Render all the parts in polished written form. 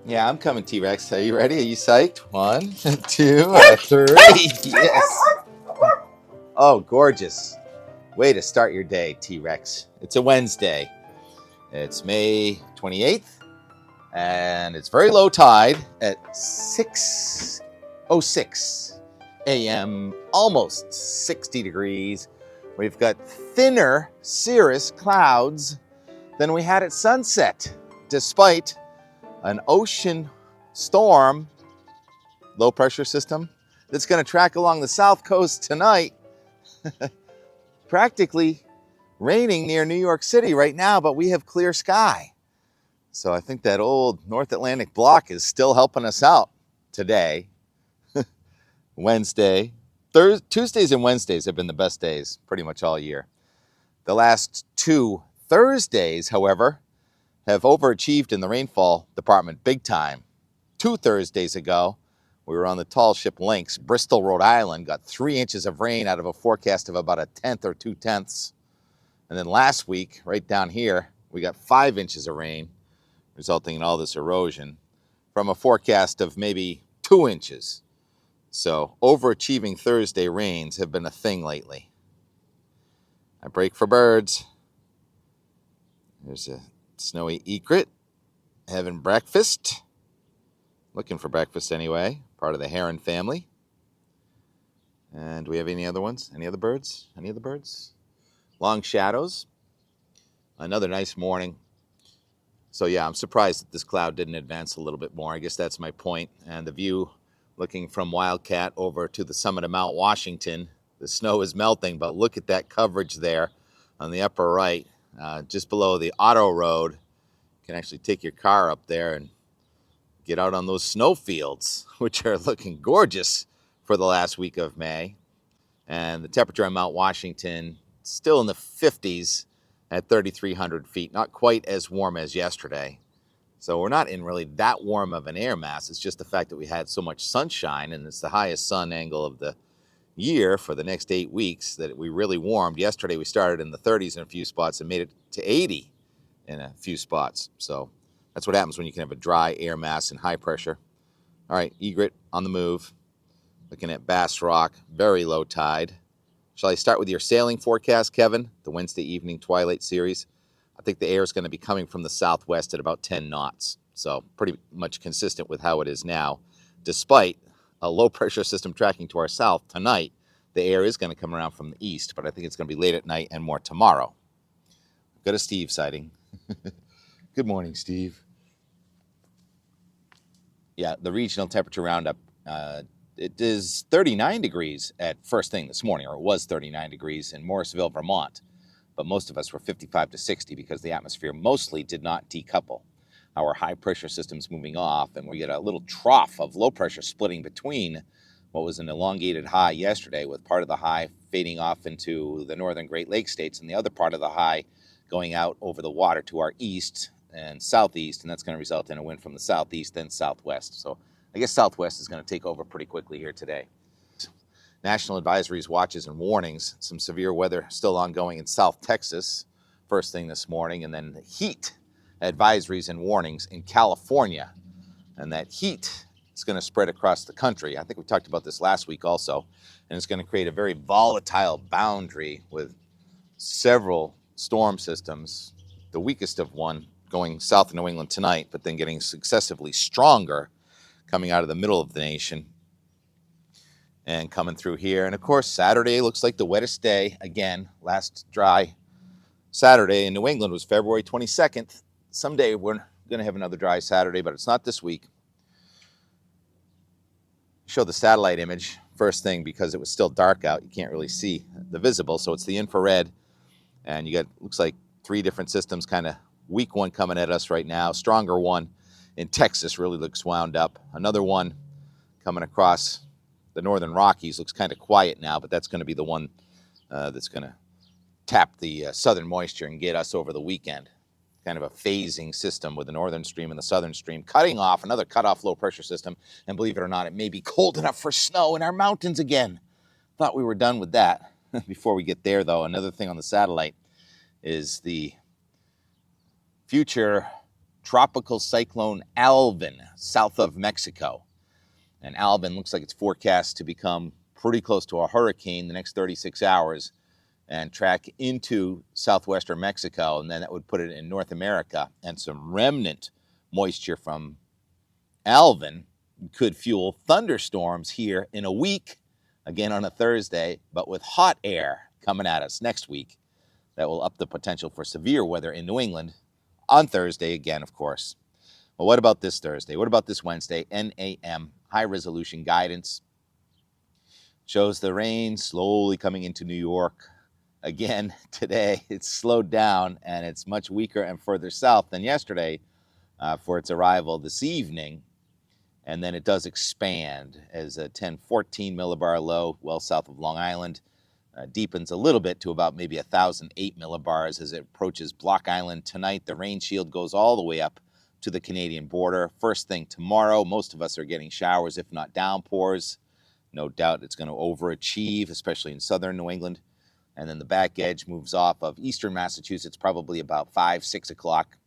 Yeah, I'm coming, T-Rex. Are you ready? Are you psyched? 1, 2, 3. Yes. Oh, gorgeous. Way to start your day, T-Rex. It's a Wednesday. It's May 28th, and it's very low tide at 6:06 a.m., almost 60 degrees. We've got thinner cirrus clouds than we had at sunset, despite an ocean storm, low pressure system, that's going to track along the south coast tonight, practically raining near New York City right now, but we have clear sky. So I think that old North Atlantic block is still helping us out today. Wednesday, Tuesdays and Wednesdays have been the best days pretty much all year. The last 2 Thursdays, however, have overachieved in the rainfall department big time. 2 Thursdays ago, we were on the tall ship Lynx, Bristol, Rhode Island, got 3 inches of rain out of a forecast of about 1/10 or 2/10. And then last week, right down here, we got 5 inches of rain, resulting in all this erosion from a forecast of maybe 2 inches. So overachieving Thursday rains have been a thing lately. I break for birds. There's a snowy egret having breakfast. Looking for breakfast anyway, part of the heron family. And do we have any other ones? Any other birds? Any other birds? Long shadows. Another nice morning. So yeah, I'm surprised that this cloud didn't advance a little bit more. I guess that's my point. And the view looking from Wildcat over to the summit of Mount Washington, the snow is melting, but look at that coverage there on the upper right, just below the auto road. You can actually take your car up there and get out on those snow fields, which are looking gorgeous for the last week of May. And the temperature on Mount Washington still in the 50s at 3,300 feet, not quite as warm as yesterday. So we're not in really that warm of an air mass. It's just the fact that we had so much sunshine, and it's the highest sun angle of the year for the next 8 weeks that we really warmed. Yesterday we started in the 30s in a few spots and made it to 80 in a few spots. So that's what happens when you can have a dry air mass and high pressure. All right, egret on the move. Looking at Bass Rock, very low tide. Shall I start with your sailing forecast, Kevin? The Wednesday evening twilight series. I think the air is going to be coming from the southwest at about 10 knots. So pretty much consistent with how it is now. Despite a low pressure system tracking to our south tonight, the air is going to come around from the east, but I think it's going to be late at night and more tomorrow. Got a Steve sighting. Good morning, Steve. Yeah, the regional temperature roundup. It is 39 degrees at first thing this morning, or it was 39 degrees in Morrisville, Vermont. But most of us were 55 to 60 because the atmosphere mostly did not decouple. Our high pressure system's moving off, and we get a little trough of low pressure splitting between what was an elongated high yesterday, with part of the high fading off into the northern Great Lakes states and the other part of the high going out over the water to our east and southeast, and that's going to result in a wind from the southeast, then southwest. So I guess southwest is going to take over pretty quickly here today. National advisories, watches, and warnings. Some severe weather still ongoing in South Texas first thing this morning, and then heat advisories and warnings in California. And that heat is going to spread across the country. I think we talked about this last week also, and it's going to create a very volatile boundary with several storm systems, the weakest of one going south of New England tonight, but then getting successively stronger coming out of the middle of the nation and coming through here. And of course, Saturday looks like the wettest day. Again, last dry Saturday in New England was February 22nd. Someday we're going to have another dry Saturday, but it's not this week. Show the satellite image first thing because it was still dark out. You can't really see the visible, so it's the infrared. And you got, looks like 3 different systems, kind of weak one coming at us right now. Stronger one in Texas really looks wound up. Another one coming across the northern Rockies looks kind of quiet now, but that's going to be the one that's going to tap the southern moisture and get us over the weekend. Kind of a phasing system with the northern stream and the southern stream cutting off, another cut-off low pressure system. And believe it or not, it may be cold enough for snow in our mountains again. Thought we were done with that. Before we get there, though, another thing on the satellite is the future Tropical Cyclone Alvin south of Mexico. And Alvin looks like it's forecast to become pretty close to a hurricane the next 36 hours and track into southwestern Mexico, and then that would put it in North America. And some remnant moisture from Alvin could fuel thunderstorms here in a week, again on a Thursday, but with hot air coming at us next week. That will up the potential for severe weather in New England on Thursday again, of course. Well, what about this Thursday? What about this Wednesday? NAM, high-resolution guidance, shows the rain slowly coming into New York. Again, today it's slowed down, and it's much weaker and further south than yesterday for its arrival this evening. And then it does expand as a 1014 millibar low well south of Long Island. Deepens a little bit to about maybe 1,008 millibars as it approaches Block Island tonight. The rain shield goes all the way up to the Canadian border. First thing tomorrow, most of us are getting showers, if not downpours. No doubt it's going to overachieve, especially in southern New England. And then the back edge moves off of eastern Massachusetts probably about 5, 6 o'clock.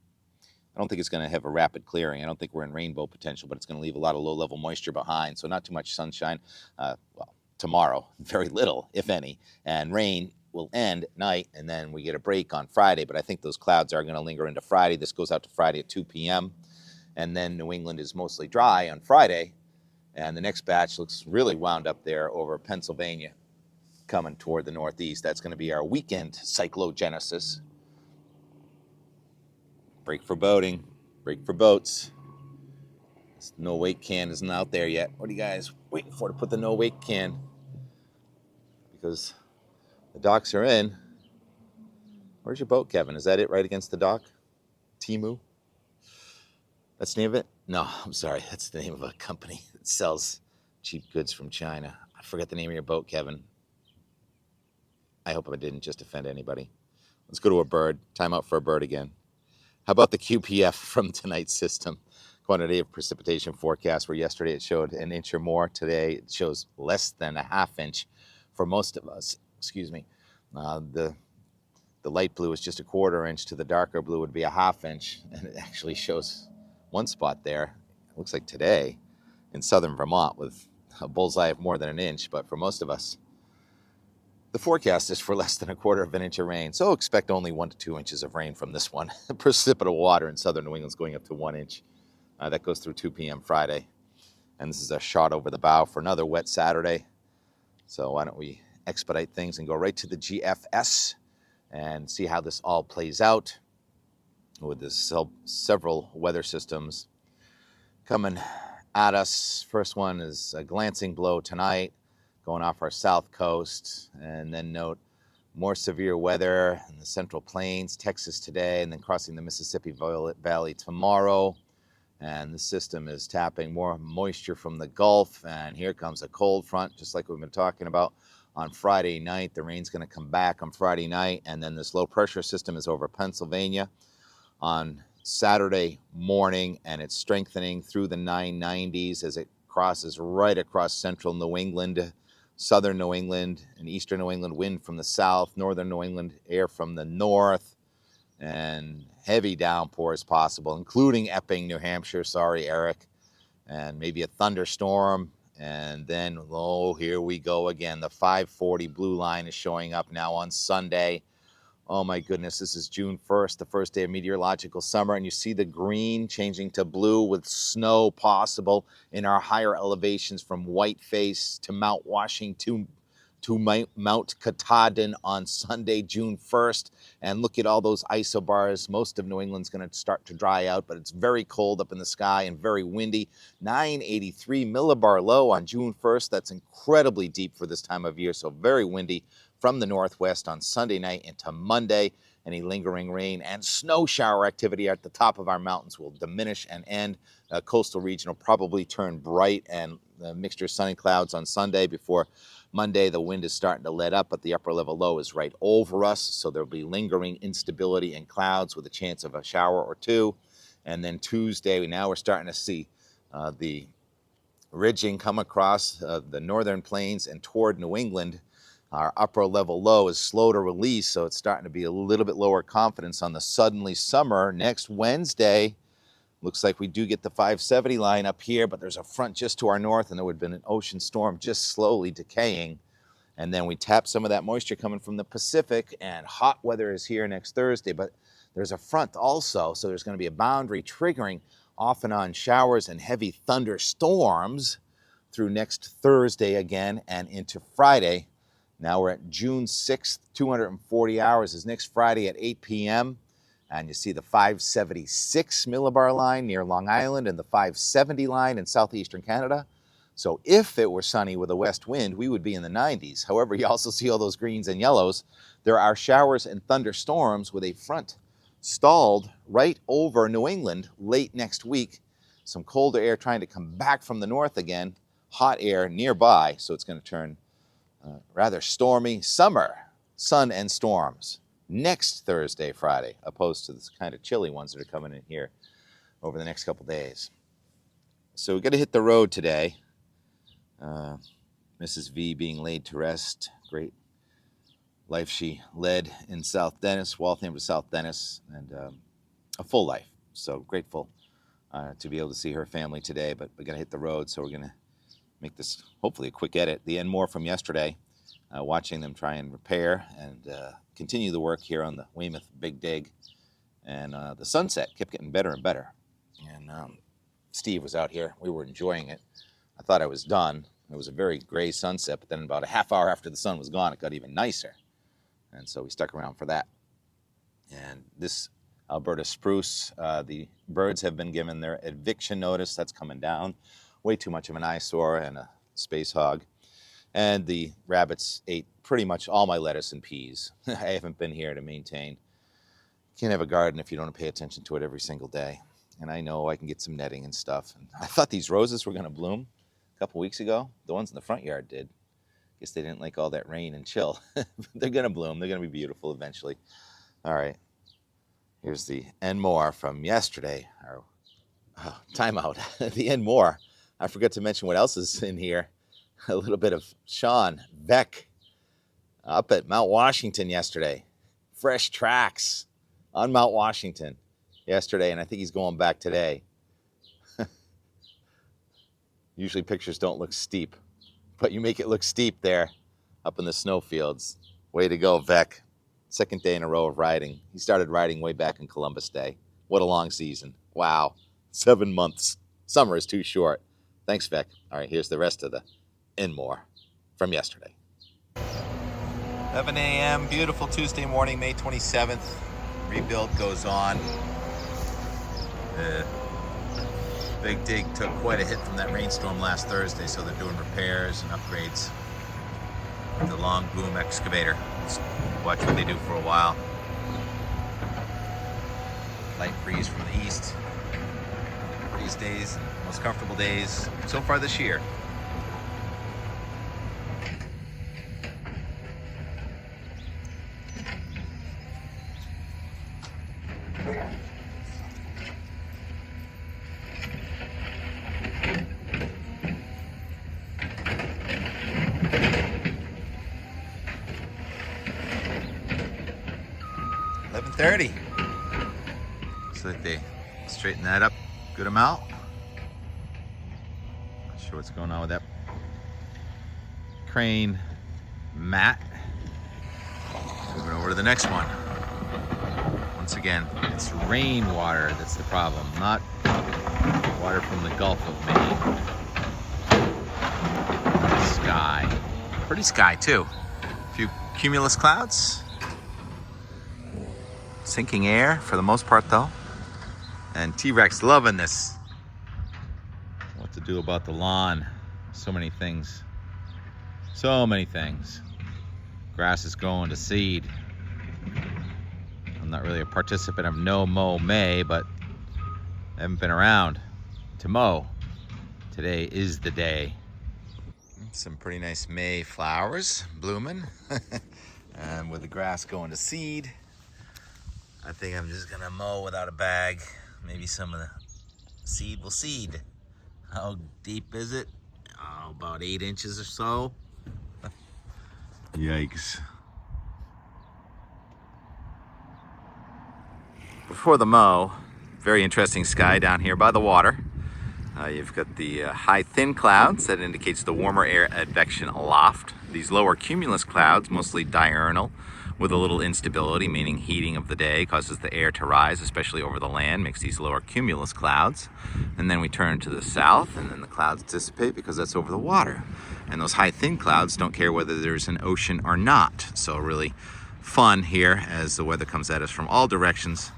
I don't think it's going to have a rapid clearing. I don't think we're in rainbow potential, but it's going to leave a lot of low-level moisture behind. So not too much sunshine. Tomorrow, very little, if any, and rain will end at night, and then we get a break on Friday, but I think those clouds are going to linger into Friday. This goes out to Friday at 2 p.m., and then New England is mostly dry on Friday, and the next batch looks really wound up there over Pennsylvania, coming toward the northeast. That's going to be our weekend cyclogenesis. Break for boating, break for boats. This no wake can isn't out there yet. What are you guys waiting for to put the no wake can? Because the docks are in. Where's your boat, Kevin? Is that it right against the dock? Timu? That's the name of it? No, I'm sorry. That's the name of a company that sells cheap goods from China. I forget the name of your boat, Kevin. I hope I didn't just offend anybody. Let's go to a bird. Time out for a bird again. How about the QPF from tonight's system? Quantity of precipitation forecast, where yesterday it showed an inch or more. Today it shows less than a half inch for most of us. Excuse me. The light blue is just a quarter inch, to the darker blue would be a half inch. And it actually shows one spot there, it looks like today, in southern Vermont with a bullseye of more than an inch. But for most of us, the forecast is for less than a quarter of an inch of rain. So expect only 1 to 2 inches of rain from this one. Precipitable water in southern New England is going up to 1 inch. That goes through 2 p.m. Friday. And this is a shot over the bow for another wet Saturday. So why don't we expedite things and go right to the GFS and see how this all plays out with this several weather systems coming at us. First one is a glancing blow tonight, going off our south coast, and then note more severe weather in the Central Plains, Texas today, and then crossing the Mississippi Valley tomorrow. And the system is tapping more moisture from the Gulf, and here comes a cold front, just like we've been talking about on Friday night. The rain's going to come back on Friday night, and then this low pressure system is over Pennsylvania on Saturday morning, and it's strengthening through the 990s as it crosses right across central New England, southern New England, and eastern New England. Wind from the south, northern New England air from the north, and heavy downpours possible, including Epping, New Hampshire. Sorry, Eric. And maybe a thunderstorm. And then, here we go again. The 540 blue line is showing up now on Sunday. Oh my goodness, this is June 1st, the first day of meteorological summer, and you see the green changing to blue with snow possible in our higher elevations from Whiteface to Mount Washington to Mount Katahdin on Sunday, June 1st. And look at all those isobars. Most of New England's going to start to dry out, but it's very cold up in the sky and very windy. 983 millibar low on June 1st. That's incredibly deep for this time of year, so very windy from the northwest on Sunday night into Monday. Any lingering rain and snow shower activity at the top of our mountains will diminish and end. Coastal region will probably turn bright and the mixture of sun and clouds on Sunday. Before Monday, the wind is starting to let up, but the upper level low is right over us, so there'll be lingering instability and clouds with a chance of a shower or two. And then Tuesday, now we're starting to see the ridging come across the northern plains and toward New England. Our upper level low is slow to release, so it's starting to be a little bit lower confidence on the suddenly summer. Next Wednesday, Looks like we do get the 570 line up here, but there's a front just to our north, and there would have been an ocean storm just slowly decaying. And then we tap some of that moisture coming from the Pacific, and hot weather is here next Thursday, but there's a front also, so there's going to be a boundary triggering off and on showers and heavy thunderstorms through next Thursday again and into Friday. Now we're at June 6th, 240 hours is next Friday at 8 p.m. And you see the 576 millibar line near Long Island and the 570 line in southeastern Canada. So if it were sunny with a west wind, we would be in the 90s. However, you also see all those greens and yellows. There are showers and thunderstorms with a front stalled right over New England late next week. Some colder air trying to come back from the north again. Hot air nearby, so it's going to turn rather stormy summer, sun and storms next Thursday, Friday, opposed to this kind of chilly ones that are coming in here over the next couple days. So we're going to hit the road today. Mrs. V being laid to rest. Great life she led in South Dennis, Waltham to South Dennis, and a full life. So grateful to be able to see her family today, but we're going to hit the road, so we're going to make this hopefully a quick edit. The Enmore from yesterday, watching them try and repair and continue the work here on the Weymouth Big Dig. And the sunset kept getting better and better. And Steve was out here. We were enjoying it. I thought I was done. It was a very gray sunset, but then about a half hour after the sun was gone, it got even nicer. And so we stuck around for that. And this Alberta spruce, the birds have been given their eviction notice. That's coming down. Way too much of an eyesore and a space hog. And the rabbits ate pretty much all my lettuce and peas. I haven't been here to maintain. You can't have a garden if you don't pay attention to it every single day. And I know I can get some netting and stuff. And I thought these roses were going to bloom a couple weeks ago. The ones in the front yard did. Guess they didn't like all that rain and chill. They're going to bloom. They're going to be beautiful eventually. All right. Here's the Enmore from yesterday. Timeout. The Enmore. I forgot to mention what else is in here. A little bit of Sean Beck up at Mount Washington yesterday. Fresh tracks on Mount Washington yesterday, and I think he's going back today. Usually pictures don't look steep, but you make it look steep there up in the snowfields. Way to go, Beck. Second day in a row of riding. He started riding way back in Columbus Day. What a long season. Wow. 7 months. Summer is too short. Thanks, Beck. All right, here's the rest of the Enmore from yesterday. 11 a.m., beautiful Tuesday morning, May 27th. Rebuild goes on. The Big Dig took quite a hit from that rainstorm last Thursday, so they're doing repairs and upgrades with the long boom excavator. Let's watch what they do for a while. Light breeze from the east. These days, most comfortable days so far this year. $11:30. So that they straighten that up good amount. Not sure what's going on with that crane mat. Moving over to the next one. Once again, it's rainwater that's the problem, not water from the Gulf of Maine. Sky. Pretty sky too. A few cumulus clouds. Sinking air for the most part though. And T-Rex loving this. What to do about the lawn. So many things. So many things. Grass is going to seed. I'm not really a participant of No Mow May, but I haven't been around to mow. Today is the day. Some pretty nice May flowers blooming. And with the grass going to seed, I think I'm just gonna mow without a bag. Maybe some of the seed will seed. How deep is it? Oh, about 8 inches or so. Yikes. Before the mow, Very interesting sky down here by the water. You've got the high thin clouds that indicates the warmer air advection aloft. These lower cumulus clouds, mostly diurnal, with a little instability, meaning heating of the day causes the air to rise, especially over the land, makes these lower cumulus clouds. And then we turn to the south, and then the clouds dissipate because that's over the water. And those high thin clouds don't care whether there's an ocean or not. So really fun here as the weather comes at us from all directions.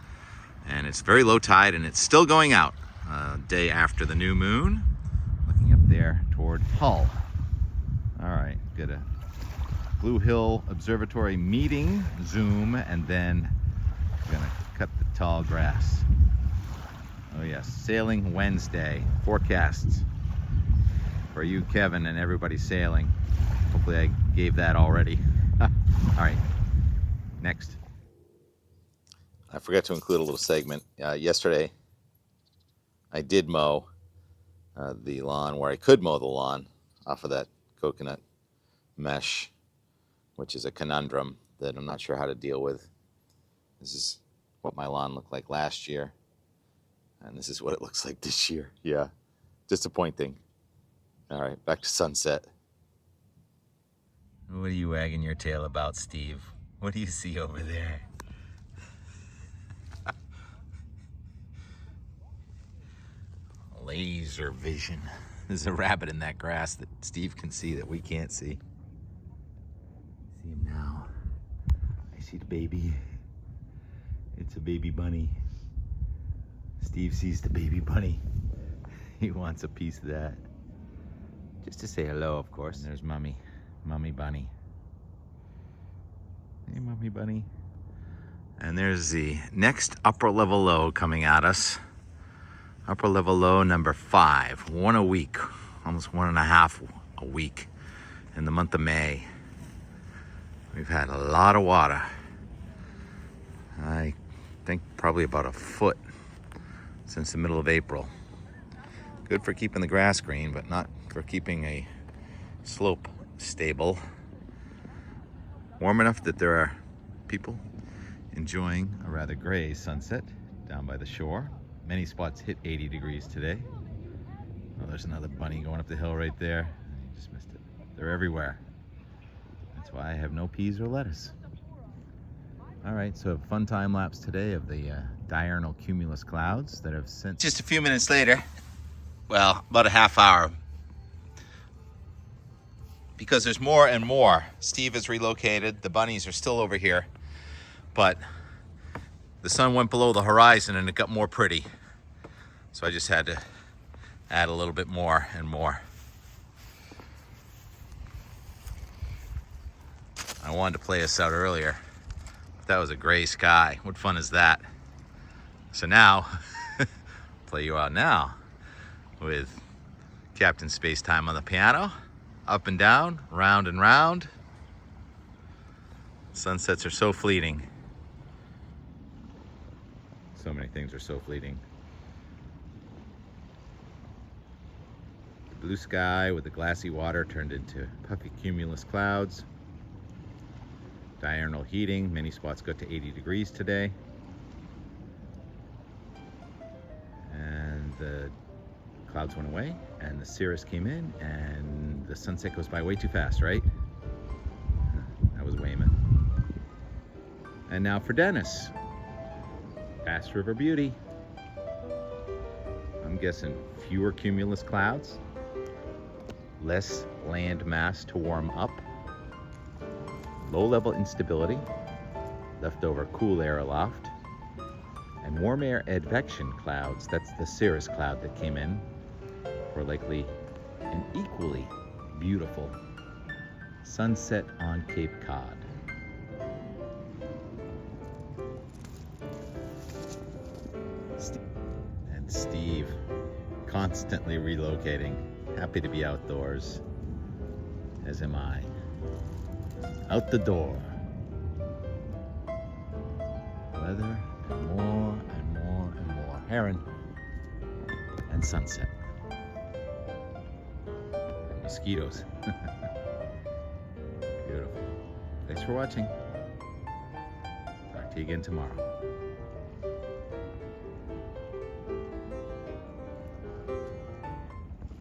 And it's very low tide, and it's still going out. Day after the new moon, looking up there toward Hull. All right, got a Blue Hill Observatory meeting, Zoom, and then we're gonna cut the tall grass. Oh yes, Sailing Wednesday forecasts for you, Kevin, and everybody sailing. Hopefully I gave that already. All right, next. I forgot to include a little segment. Yesterday, I did mow the lawn where I could mow the lawn off of that coconut mesh, which is a conundrum that I'm not sure how to deal with. This is what my lawn looked like last year, and this is what it looks like this year. Yeah, disappointing. All right, back to sunset. What are you wagging your tail about, Steve? What do you see over there? Laser vision. There's a rabbit in that grass that Steve can see that we can't see. See him now. I see the baby. It's a baby bunny. Steve sees the baby bunny. He wants a piece of that. Just to say hello, of course. And there's Mummy Bunny. Hey, Mummy Bunny. And there's the next upper level low coming at us. Upper level low number 5, one a week, almost 1.5 a week in the month of May. We've had a lot of water. I think probably about a foot since the middle of April. Good for keeping the grass green, but not for keeping a slope stable. Warm enough that there are people enjoying a rather gray sunset down by the shore. Many spots hit 80 degrees today. Oh, there's another bunny going up the hill right there. You just missed it. They're everywhere. That's why I have no peas or lettuce. All right, so a fun time lapse today of the diurnal cumulus clouds that have since... Just a few minutes later, well, about a half hour, because there's more and more. Steve has relocated. The bunnies are still over here, but the sun went below the horizon and it got more pretty. So I just had to add a little bit more and more. I wanted to play us out earlier, but that was a gray sky. What fun is that? So now, play you out now with Captain Spacetime on the piano. Up and down, round and round. Sunsets are so fleeting. So many things are so fleeting. The blue sky with the glassy water turned into puffy cumulus clouds. Diurnal heating, many spots got to 80 degrees today. And the clouds went away and the cirrus came in and the sunset goes by way too fast, right? That was Weymouth. And now for Dennis. Bass River Beauty. I'm guessing fewer cumulus clouds, less land mass to warm up, low level instability, leftover cool air aloft, and warm air advection clouds. That's the cirrus cloud that came in for likely an equally beautiful sunset on Cape Cod. And Steve, constantly relocating, happy to be outdoors, as am I. Out the door. Weather, and more and more and more. Heron and sunset. And mosquitoes. Beautiful. Thanks for watching. Talk to you again tomorrow.